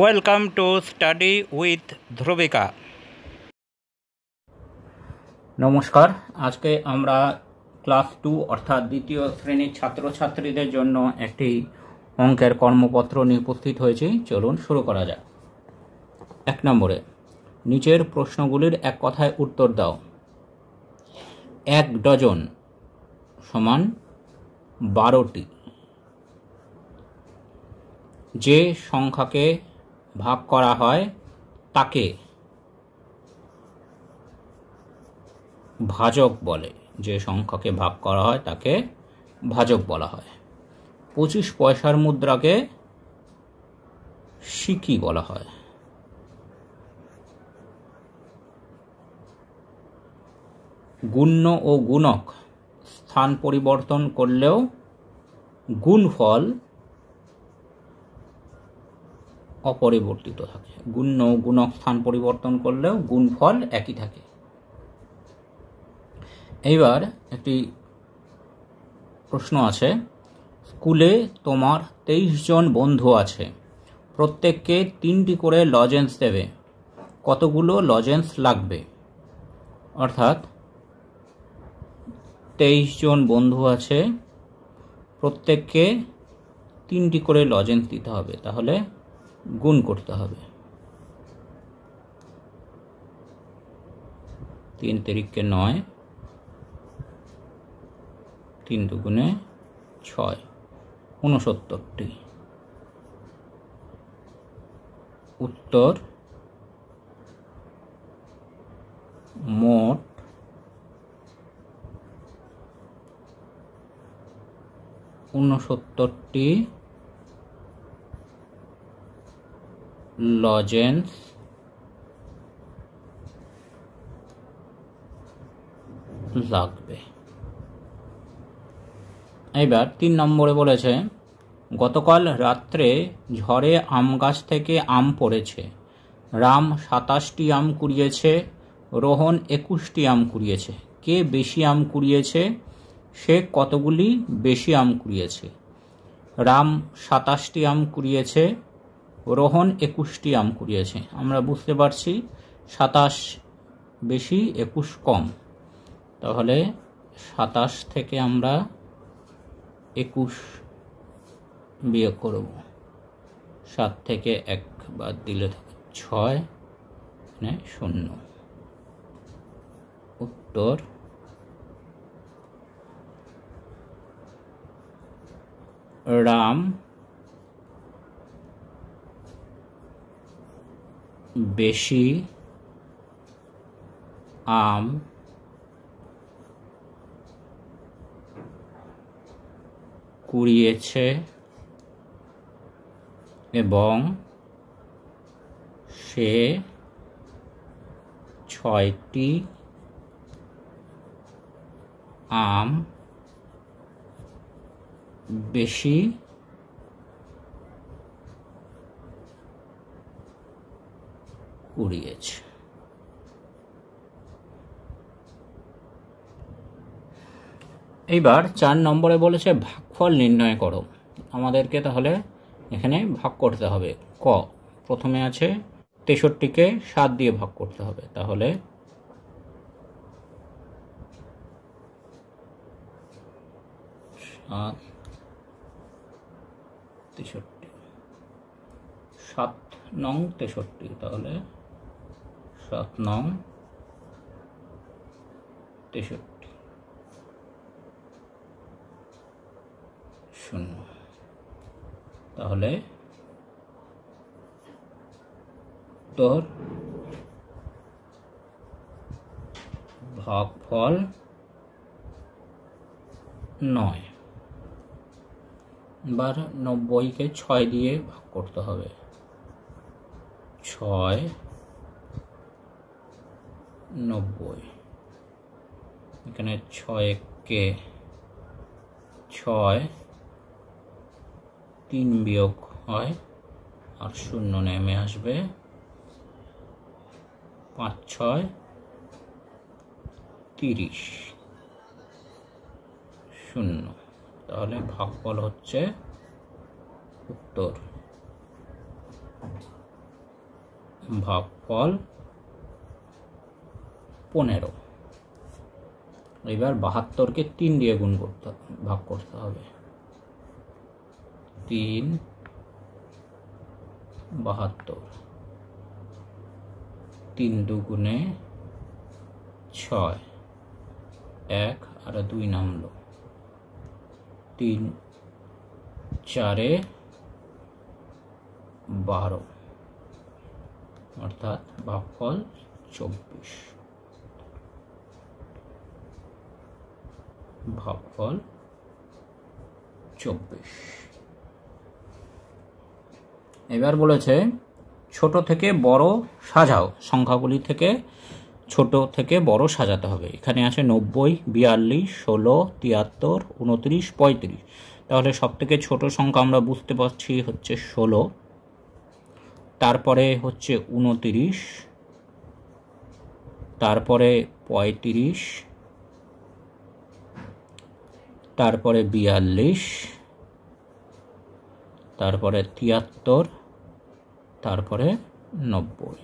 Welcome to study with Dhruvika. নমস্কার। আজকে আমরা ক্লাস 2 অর্থাৎ দ্বিতীয় শ্রেণীর ছাত্রছাত্রীদের জন্য একটি অঙ্কের কর্মপত্র নিয়ে উপস্থিত হয়েছি। চলুন শুরু করা যাক। 1 নম্বরে নিচের প্রশ্নগুলির এক কথায় উত্তর দাও। 1 ডজন সমান 12টি। যে সংখ্যাকে ভাগ করা হয় তাকে ভাজক বলে। যে সংখ্যাকে ভাগ করা হয় তাকে ভাজক বলা হয়। 25 পয়সার মুদ্রাকে সিকি বলা হয়। গুণ্য ও গুণক স্থান পরিবর্তন করলেও গুণফল অপরিবর্তিত থাকে। গুণ্য ও গুণক স্থান পরিবর্তন করলেও গুণফল একই থাকে। এইবার একটি প্রশ্ন আছে, স্কুলে তোমার 23 জন বন্ধু আছে, প্রত্যেককে 3টি করে লজেন্স দেবে, কতগুলো লজেন্স লাগবে? অর্থাৎ 23 জন বন্ধু আছে, প্রত্যেককে 3টি করে লজেন্স দিতে হবে, তাহলে গুণ করতে হবে। 3 তিরিকে 9, 3 দুগুণে 6, 69টি। উত্তর মোট 69টি লজেন্স লাগবে। এবার 3 নম্বরে বলেছে, গতকাল রাত্রে ঝড়ে আম গাছ থেকে আম পড়েছে। রাম 27টি আম কুড়িয়েছে, রোহন 21টি আম কুড়িয়েছে। কে বেশি আম কুড়িয়েছে? সে কতগুলি বেশি আম কুড়িয়েছে? রাম 27টি আম কুড়িয়েছে, রোহন 21টি আম কুড়িয়েছে। আমরা বুঝতে পারছি 27 বেশি 21 কম, তাহলে 27 থেকে আমরা 21 বিয়োগ করব। 7 থেকে 1 বাদ দিলে 6, 0। উত্তর রাম বেশি আম কুড়িয়েছে এবং সে 6টি আম বেশি কুড়িয়েছে। এইবার 4 নম্বরে বলেছে ভাগফল নির্ণয় করো। আমাদেরকে তাহলে এখানে ভাগ করতে হবে। ক প্রথমে আছে 63কে 7 দিয়ে ভাগ করতে হবে, তাহলে 7 নং 63, তাহলে 7 নং 63, 0। তাহলে তোর ভাগফল 9। এবার 90কে 6 দিয়ে ভাগ করতে হবে। 6 90, এখানে 6কে 6, 3 বিয়োগ হয় আর 0 নেমে আসবে। 5 6 30, 0। তাহলে ভাগফল হচ্ছে উত্তর ভাগফল 15। এবার 72কে 3 দিয়ে গুণ করতে ভাগ করতে হবে। 3 72, 3 দুগুণে 6, 1 আর 2 নামলো, 3 4 12, অর্থাৎ ভাগফল 24। ভাগফল 24। এবার বলেছে ছোট থেকে বড় সাজাও, সংখ্যাগুলি থেকে ছোট থেকে বড় সাজাতে হবে। এখানে আছে 90, 42, 16, 73, 29, 35। তাহলে সব থেকে ছোট সংখ্যা আমরা বুঝতে পারছি হচ্ছে 16, তারপরে হচ্ছে 29, তারপরে 35, তারপরে 42, তারপরে 73, তারপরে 90।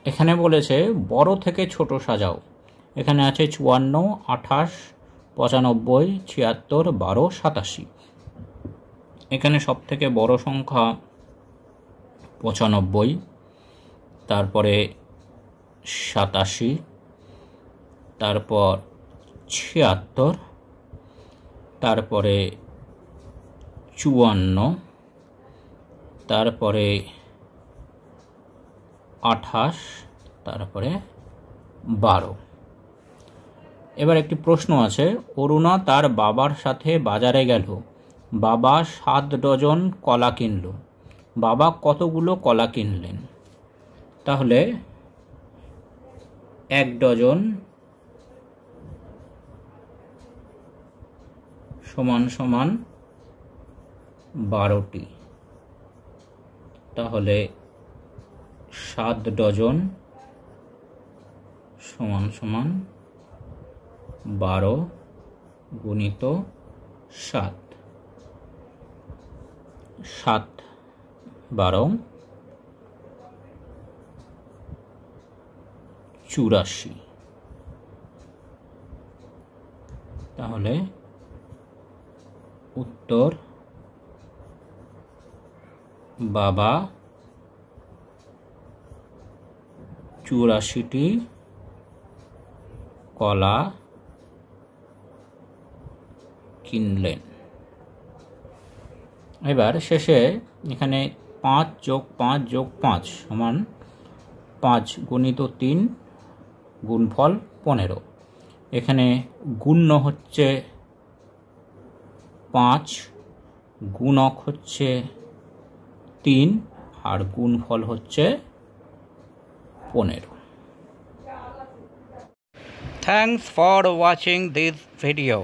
এখানে বলেছে বড় থেকে ছোট সাজাও। এখানে আছে 54, 28, 95, 76, 12, 87। এখানে সব থেকে বড় সংখ্যা 95, তারপরে 87, তারপর 76, তারপরে 54, তারপরে 28, তারপরে 12। এবার একটি প্রশ্ন আছে, অরুণা তার বাবার সাথে বাজারে গেল। বাবা 7 ডজন কলা কিনল। বাবা কতগুলো কলা কিনলেন? তাহলে 1 ডজন সমান সমান 12টি। তাহলে 7 ডজন সমান সমান 12 গুণিত 7, 7 12 84। তাহলে উত্তর বাবা 84টি কলা কিনলেন। এবার শেষে এখানে 5 + 5 + 5 সমান 5 গুণিত 3 গুণফল 15। এখানে গুণ্য হচ্ছে 5, গুণক হচ্ছে 3 আর গুণফল হচ্ছে 15। Thanks for watching this video.